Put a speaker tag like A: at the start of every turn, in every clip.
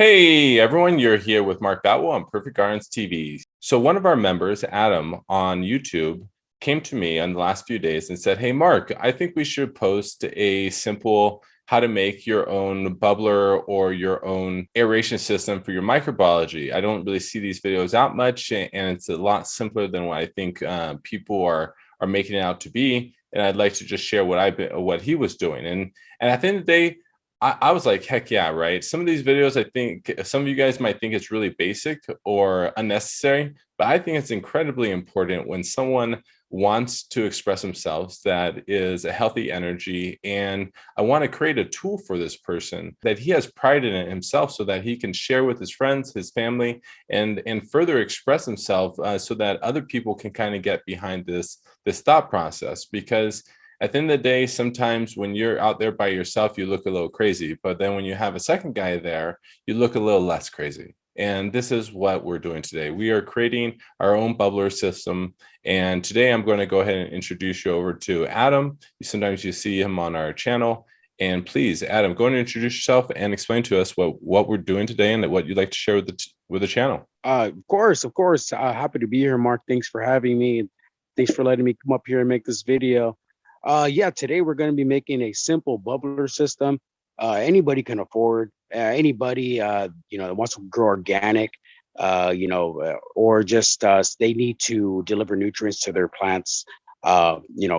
A: Hey everyone, you're here with Mark Batwell on Perfect Gardens TV. So one of our members, Adam, on YouTube, came to me in the last few days and said, "Hey Mark, I think we should post a simple how to make your own bubbler or your own aeration system for your microbiology. I don't really see these videos out much, and it's a lot simpler than what I think people are making it out to be. And I'd like to just share what he was doing. And at the end of the day, I was like, heck yeah, right? Some of these videos, I think some of you guys might think it's really basic or unnecessary, but I think it's incredibly important when someone wants to express themselves that is a healthy energy. And I want to create a tool for this person that he has pride in it himself so that he can share with his friends, his family, and further express himself so that other people can kind of get behind this thought process. Because at the end of the day, sometimes when you're out there by yourself, you look a little crazy. But then when you have a second guy there, you look a little less crazy. And this is what we're doing today. We are creating our own bubbler system. And today I'm going to go ahead and introduce you over to Adam. Sometimes you see him on our channel. And please, Adam, go ahead and introduce yourself and explain to us what we're doing today and what you'd like to share with the channel.
B: Of course. Happy to be here, Mark. Thanks for having me. Thanks for letting me come up here and make this video. Yeah, today we're going to be making a simple bubbler system. Anybody can afford. Anybody, that wants to grow organic, or just they need to deliver nutrients to their plants,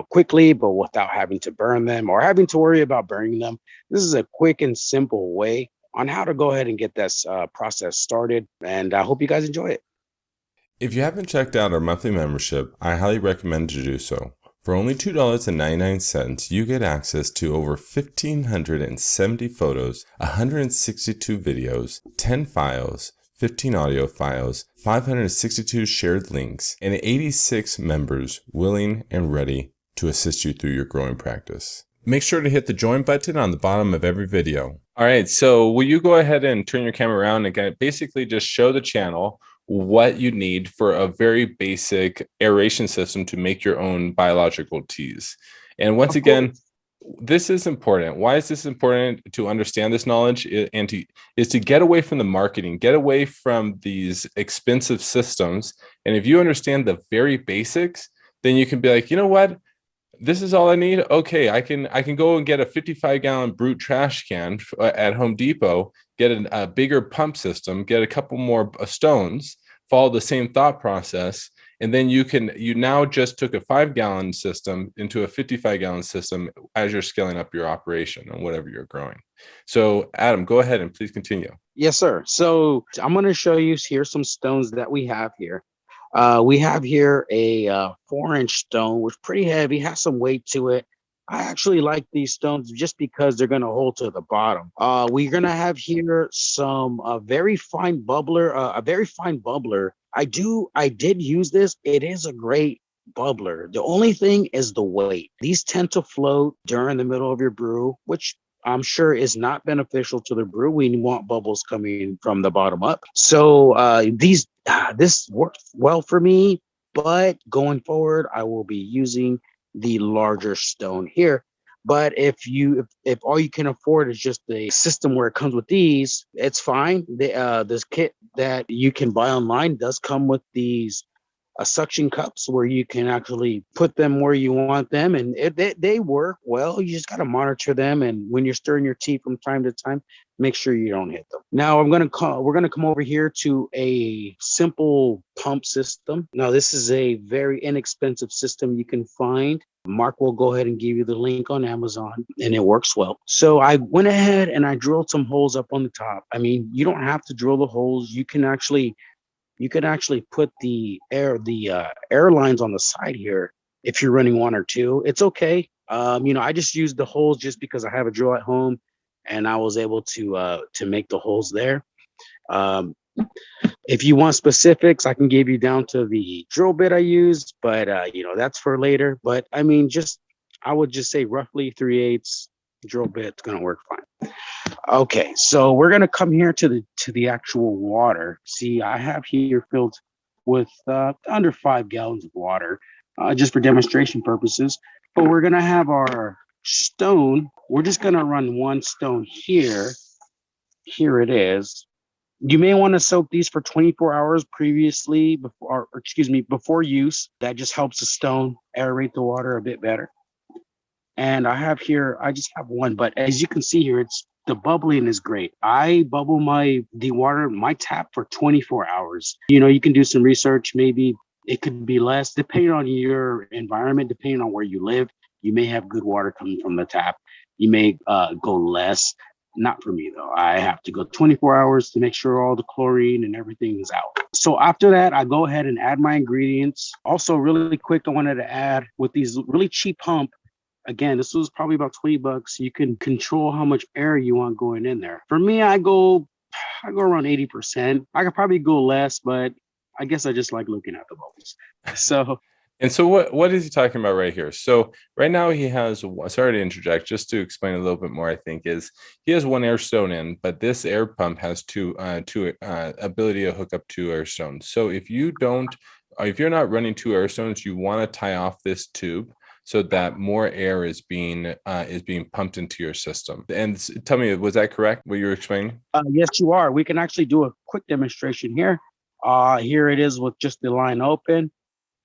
B: quickly, but without having to burn them or having to worry about burning them. This is a quick and simple way on how to go ahead and get this process started. And I hope you guys enjoy it.
A: If you haven't checked out our monthly membership, I highly recommend to do so. For only $2.99, you get access to over 1,570 photos, 162 videos, 10 files, 15 audio files, 562 shared links, and 86 members willing and ready to assist you through your growing practice. Make sure to hit the join button on the bottom of every video. All right, so will you go ahead and turn your camera around and basically just show the channel what you need for a very basic aeration system to make your own biological teas. And once again, this is important. Why is this important to understand this knowledge is to get away from the marketing, get away from these expensive systems. And if you understand the very basics, then you can be like, you know what? This is all I need. Okay, I can go and get a 55-gallon Brute trash can at Home Depot, get a bigger pump system, get a couple more stones, follow the same thought process, and then you now just took a 5-gallon system into a 55-gallon system as you're scaling up your operation and whatever you're growing. So Adam, go ahead and please continue.
B: Yes, sir. So I'm going to show you here some stones that we have here. We have here a 4-inch stone, which is pretty heavy, has some weight to it. I actually like these stones just because they're going to hold to the bottom. We're going to have here some very fine bubbler, a very fine bubbler. I did use this. It is a great bubbler. The only thing is the weight. These tend to float during the middle of your brew, which I'm sure is not beneficial to the brew. We want bubbles coming from the bottom up. So this works well for me, but going forward, I will be using the larger stone here. But if all you can afford is just the system where it comes with these, it's fine. This kit that you can buy online does come with these suction cups where you can actually put them where you want them, and they work well. You just got to monitor them, and when you're stirring your tea from time to time, make sure you don't hit them. Now we're gonna come over here to a simple pump system. Now this is a very inexpensive system you can find. Mark will go ahead and give you the link on Amazon, and it works well. So I went ahead and I drilled some holes up on the top. I mean, you don't have to drill the holes. You can actually put the air lines on the side here if you're running 1 or 2. It's okay. I just used the holes just because I have a drill at home, and I was able to make the holes there. If you want specifics, I can give you down to the drill bit I used, but that's for later. But I mean, I would just say roughly 3/8 drill bit's gonna work fine. Okay, so we're gonna come here to the actual water. See, I have here filled with under 5 gallons of water, just for demonstration purposes. But we're gonna have our stone. We're just gonna run 1 stone here. Here it is. You may want to soak these for 24 hours previously before use. That just helps the stone aerate the water a bit better. And I just have one, but as you can see here, the bubbling is great. I bubble my tap for 24 hours. You can do some research. Maybe it could be less depending on your environment, depending on where you live. You may have good water coming from the tap. You may go less. Not for me though. I have to go 24 hours to make sure all the chlorine and everything is out. So after that, I go ahead and add my ingredients. Also, really quick, I wanted to add with these really cheap pump. Again, this was probably about $20. You can control how much air you want going in there. For me, I go around 80%. I could probably go less, but I guess I just like looking at the bubbles. So
A: And so what is he talking about right here? So right now he has, sorry to interject, just to explain a little bit more, I think is he has one air stone in, but this air pump has two ability to hook up two air stones. So if you're not running two air stones, you want to tie off this tube so that more air is being pumped into your system. And tell me, was that correct, what you were explaining?
B: yes, you are. We can actually do a quick demonstration here. Here it is with just the line open.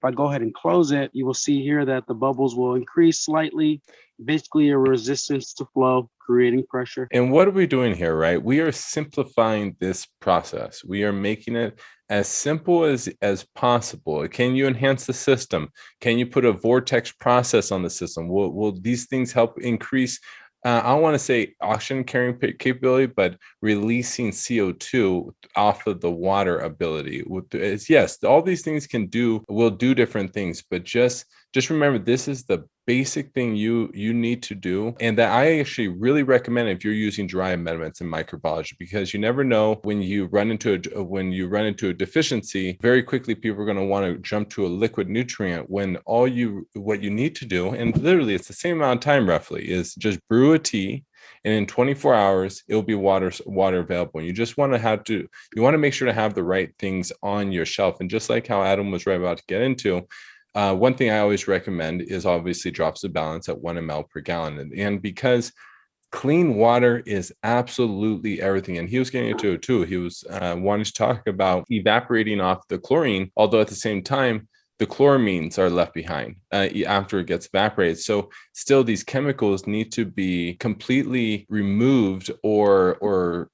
B: If I go ahead and close it, you will see here that the bubbles will increase slightly, basically a resistance to flow, creating pressure.
A: And what are we doing here, right? We are simplifying this process. We are making it as simple as possible. Can you enhance the system? Can you put a vortex process on the system? Will these things help increase I don't want to say oxygen carrying capability, but releasing CO2 off of the water ability? Yes, all these things will do different things, but just remember, this is the basic thing you need to do, and that I actually really recommend if you're using dry amendments in microbiology, because you never know when you run into a deficiency. Very quickly, people are going to want to jump to a liquid nutrient when what you need to do, and literally it's the same amount of time roughly, is just brew a tea, and in 24 hours it'll be water available. And you want to make sure to have the right things on your shelf. And just like how Adam was right about to get into, one thing I always recommend is obviously drops of balance at 1 ml per gallon. And because clean water is absolutely everything. And he was getting into it too. He was wanting to talk about evaporating off the chlorine, although at the same time, the chloramines are left behind after it gets evaporated. So still, these chemicals need to be completely removed, or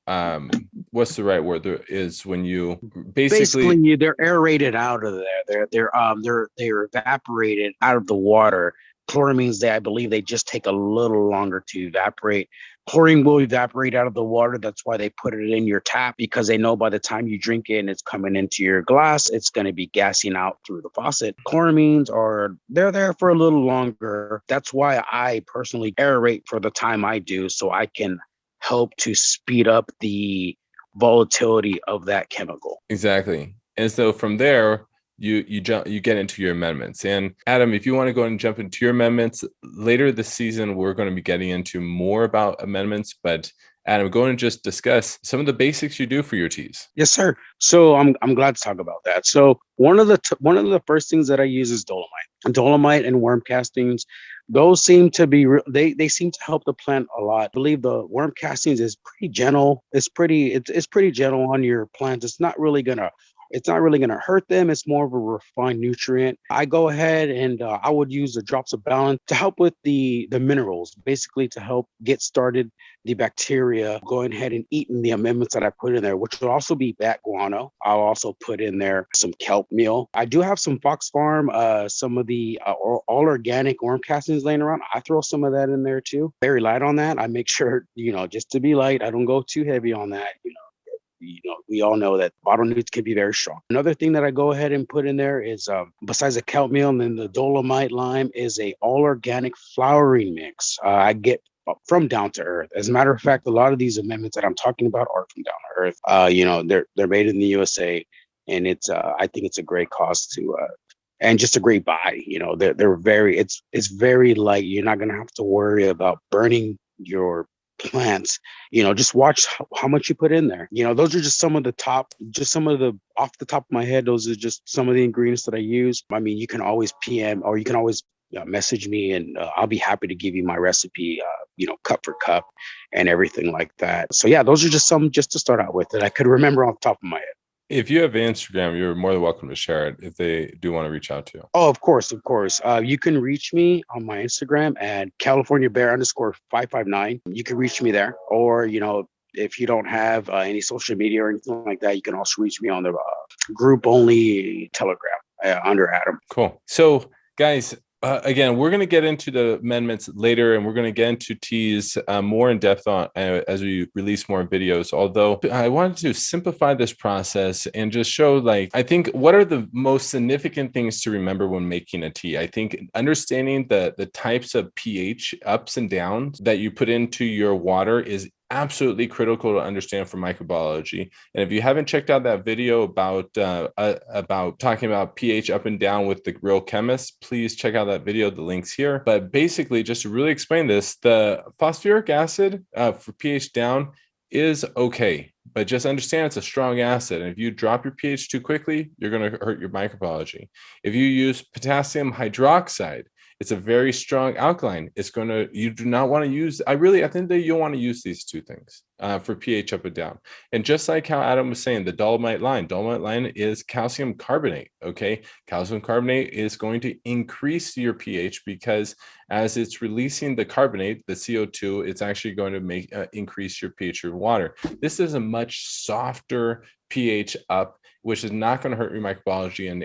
A: what's the right word? Is when you basically
B: they're aerated out of there. They're evaporated out of the water. Chloramines, I believe they just take a little longer to evaporate. Chlorine will evaporate out of the water. That's why they put it in your tap, because they know by the time you drink it and it's coming into your glass, it's going to be gassing out through the faucet. Chloramines they're there for a little longer. That's why I personally aerate for the time I do, so I can help to speed up the volatility of that chemical.
A: Exactly. And so from there, you get into your amendments. And Adam, if you want to go and jump into your amendments later this season, we're going to be getting into more about amendments. But Adam, go and just discuss some of the basics you do for your teas.
B: Yes, sir. So I'm glad to talk about that. So one of the first things that I use is dolomite and worm castings. Those seem to be they seem to help the plant a lot. I believe the worm castings is pretty gentle. It's pretty gentle on your plants. It's not really gonna hurt them. It's more of a refined nutrient. I go ahead and I would use the drops of balance to help with the minerals, basically to help get started the bacteria going ahead and eating the amendments that I put in there, which will also be bat guano. I'll also put in there some kelp meal. I do have some Fox Farm, some of the all organic worm castings laying around. I throw some of that in there too. Very light on that. I make sure, just to be light, I don't go too heavy on that, we all know that bottle newts can be very strong. Another thing that I go ahead and put in there is, besides the kelp meal and then the dolomite lime, is a all organic flowering mix. I get from Down to Earth. As a matter of fact, a lot of these amendments that I'm talking about are from Down to Earth. They're made in the USA, and it's I think it's a great cause to and just a great buy. It's very light. You're not gonna have to worry about burning your plants. Just watch how much you put in there. Those are just some of the off the top of my head, those are just some of the ingredients that I use. I mean, you can always PM, or you can always message me, and I'll be happy to give you my recipe, cup for cup and everything like that. So yeah, those are just some just to start out with that I could remember off the top of my head.
A: If you have Instagram, you're more than welcome to share it if they do want to reach out to you.
B: Oh, of course, of course. You can reach me on my Instagram at California Bear underscore 559. You can reach me there, or if you don't have any social media or anything like that, you can also reach me on the group only Telegram under Adam.
A: Cool. So, guys, again, we're going to get into the amendments later, and we're going to get into teas more in depth on as we release more videos. Although I wanted to simplify this process and just show, I think, what are the most significant things to remember when making a tea. I think understanding the types of pH ups and downs that you put into your water is absolutely critical to understand for microbiology. And if you haven't checked out that video about talking about pH up and down with the real chemist, please check out that video. The link's here. But basically, just to really explain this, the phosphoric acid for pH down is okay, but just understand it's a strong acid. And if you drop your pH too quickly, you're going to hurt your microbiology. If you use potassium hydroxide, it's a very strong alkaline. You do not want to use, I think that you'll want to use these two things for pH up and down. And just like how Adam was saying, the dolomite line is calcium carbonate, okay? Calcium carbonate is going to increase your pH because as it's releasing the carbonate, the CO2, it's actually going to increase your pH of water. This is a much softer pH up, which is not going to hurt your microbiology, and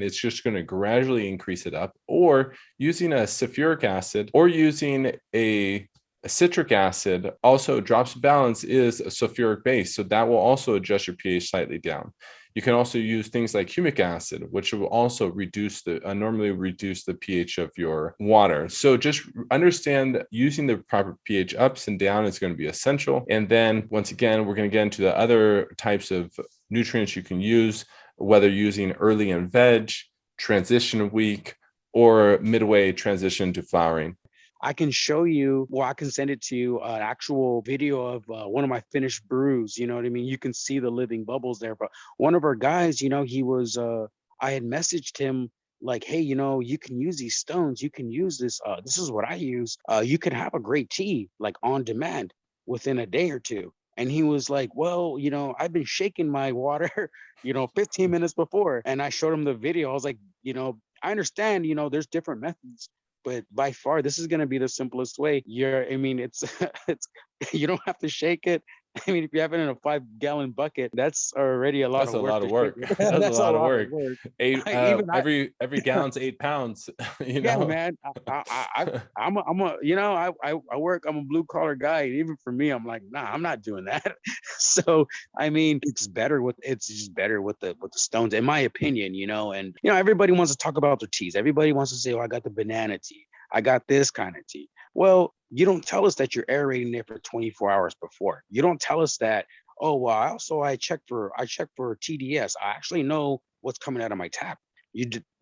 A: it's just going to gradually increase it up. Or using a sulfuric acid or using a citric acid also drops balance is a sulfuric base, so that will also adjust your pH slightly down. You can also use things like humic acid, which will also normally reduce the pH of your water. So just understand using the proper pH ups and down is going to be essential. And then once again, we're going to get into the other types of nutrients you can use, whether using early in veg, transition week, or midway transition to flowering.
B: I can show you, well, I can send it to you, an actual video of one of my finished brews. You know what I mean? You can see the living bubbles there. But one of our guys, he was, I had messaged him like, hey, you can use these stones. You can use this. This is what I use. You can have a great tea like on demand within a day or two. And he was like, well, I've been shaking my water, 15 minutes before. And I showed him the video. I was like, I understand, there's different methods, but by far this is going to be the simplest way. It's it's you don't have to shake it. I mean, if you have it in a 5-gallon bucket, that's already a lot of work.
A: That's a lot of work. That's a lot of work. Every gallon's 8 pounds.
B: Yeah, man. I work. I'm a blue collar guy. Even for me, I'm like, nah, I'm not doing that. So I mean, it's just better with the stones, in my opinion. And everybody wants to talk about their teas. Everybody wants to say, oh, I got the banana tea. I got this kind of tea. Well, you don't tell us that you're aerating it for 24 hours before. You don't tell us that, oh, well, I check for TDS. I actually know what's coming out of my tap.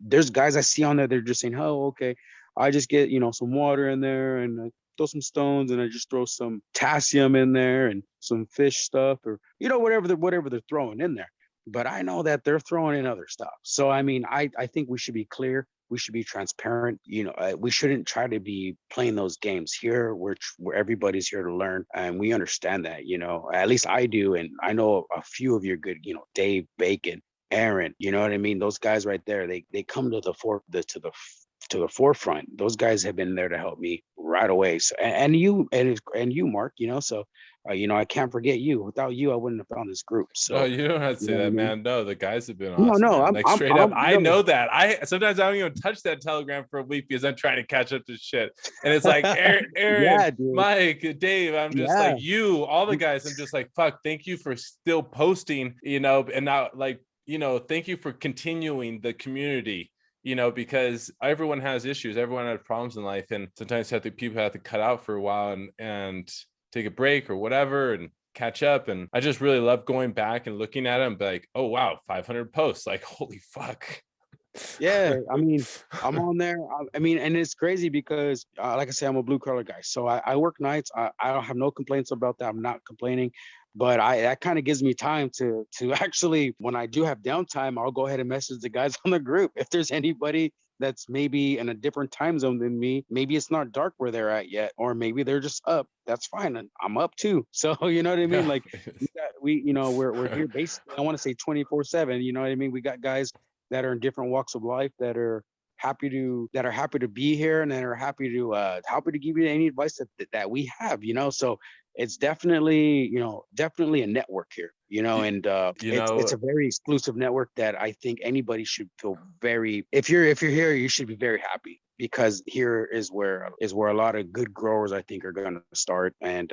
B: There's guys I see on there, they're just saying, oh, okay, I just get, some water in there and I throw some stones and I just throw some potassium in there and some fish stuff, or, whatever they're throwing in there. But I know that they're throwing in other stuff. So, I mean, I think we should be clear. We should be transparent. We shouldn't try to be playing those games here where everybody's here to learn. And we understand that, at least I do. And I know a few of your good, Dave, Bacon, Aaron, you know what I mean? Those guys right there, they come to the forefront. Those guys have been there to help me right away. So, and you, Mark, so, I can't forget you. Without you, I wouldn't have found this group. So
A: no, you don't have to say that, man. No, the guys have been
B: no,
A: awesome.
B: no,
A: man. Straight up. I know that. Sometimes I don't even touch that Telegram for a week because I'm trying to catch up to shit. And it's like Aaron,
B: yeah,
A: Mike, Dave. I'm just like you, all the guys. I'm just like, fuck. Thank you for still posting. And now, thank you for continuing the community. Because everyone has issues, everyone has problems in life, and sometimes people have to cut out for a while and take a break or whatever and catch up. And I just really love going back and looking at them, like, oh wow, 500 posts, like holy fuck.
B: Yeah, I mean, I'm on there. And it's crazy because, like I said, I'm a blue collar guy, so I work nights. I don't have no complaints about that. I'm not complaining. But that kind of gives me time to actually, when I do have downtime, I'll go ahead and message the guys on the group. If there's anybody that's maybe in a different time zone than me. Maybe it's not dark where they're at yet, or maybe they're just up. That's fine. And I'm up too. So you know what I mean?
A: Yeah.
B: Like we're here basically, I want to say 24/7. You know what I mean? We got guys that are in different walks of life that are happy to be here and that are happy to give you any advice that we have, so it's definitely a network here,
A: Y-
B: and
A: You
B: it's
A: know,
B: a very exclusive network that I think anybody should feel very, if you're here, you should be very happy, because here is where a lot of good growers I think are going to start, and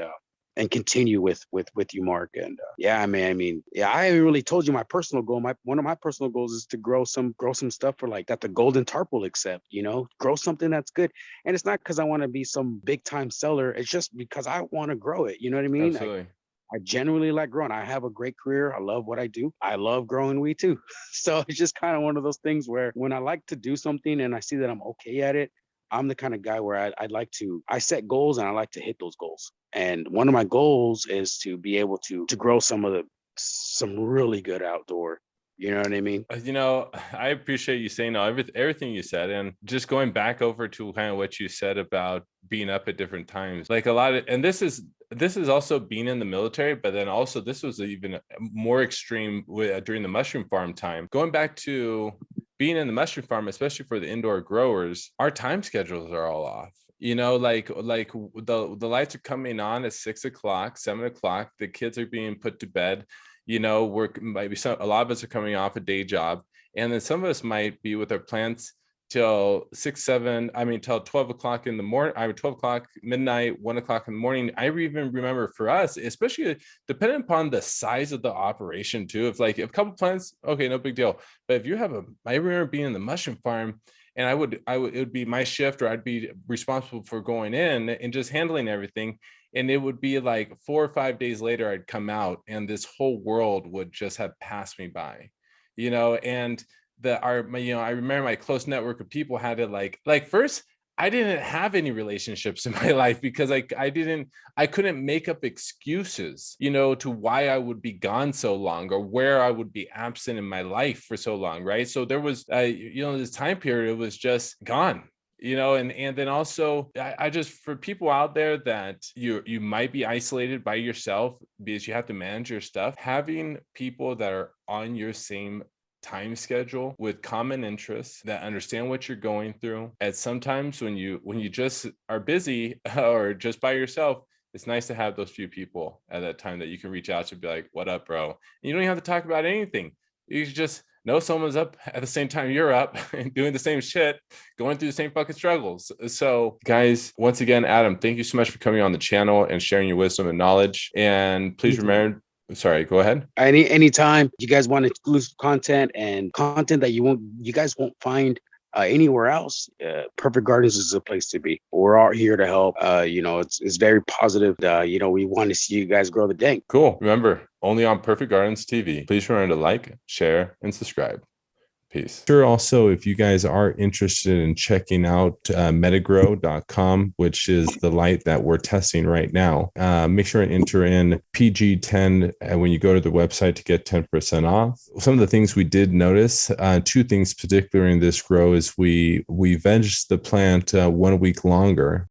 B: continue with you, Mark. And yeah, man, I mean, yeah, I haven't really told you my personal goal. One of my personal goals is to grow some stuff for like that the Golden Tarp will accept, grow something that's good. And it's not because I want to be some big time seller. It's just because I want to grow it. You know what I mean?
A: absolutely.
B: I genuinely like growing. I have a great career. I love what I do. I love growing weed too. So it's just kind of one of those things where when I like to do something and I see that I'm okay at it, I'm the kind of guy where I set goals and I like to hit those goals. And one of my goals is to be able to grow some really good outdoor. You know what I mean?
A: I appreciate you saying everything you said, and just going back over to kind of what you said about being up at different times. Like a lot of, and this is also being in the military, but then also this was even more extreme during the mushroom farm time. Going back to being in the mushroom farm, especially for the indoor growers, our time schedules are all off. Like the lights are coming on at 6 o'clock, 7 o'clock. The kids are being put to bed. We're maybe a lot of us are coming off a day job, and then some of us might be with our plants till 12 o'clock in the morning. 12 o'clock, midnight, 1 o'clock in the morning. I even remember for us, especially depending upon the size of the operation too. If a couple plants, okay, no big deal. But if you have I remember being in the mushroom farm, and it would be my shift, or I'd be responsible for going in and just handling everything. And it would be like 4 or 5 days later, I'd come out and this whole world would just have passed me by, and I remember my close network of people had to first, I didn't have any relationships in my life because I couldn't make up excuses, to why I would be gone so long or where I would be absent in my life for so long. Right. So there was, this time period, it was just gone. And then also I just, for people out there that you might be isolated by yourself because you have to manage your stuff, having people that are on your same time schedule with common interests that understand what you're going through. And sometimes when you just are busy or just by yourself, it's nice to have those few people at that time that you can reach out to, be like, what up, bro? And you don't even have to talk about anything. You just know someone's up at the same time you're up and doing the same shit, going through the same fucking struggles. So guys, once again, Adam, thank you so much for coming on the channel and sharing your wisdom and knowledge. And please remember, sorry, go ahead.
B: Anytime you guys want exclusive content and content that you guys won't find anywhere else, Perfect Gardens is a place to be. We're all here to help. It's very positive. We want to see you guys grow the dank.
A: Cool. Remember, only on Perfect Gardens TV. Please remember to like, share, and subscribe. Peace. Sure. Also, if you guys are interested in checking out metagrow.com, which is the light that we're testing right now, make sure and enter in PG10 when you go to the website to get 10% off. Some of the things we did notice, two things particularly in this grow, is we vegged the plant 1 week longer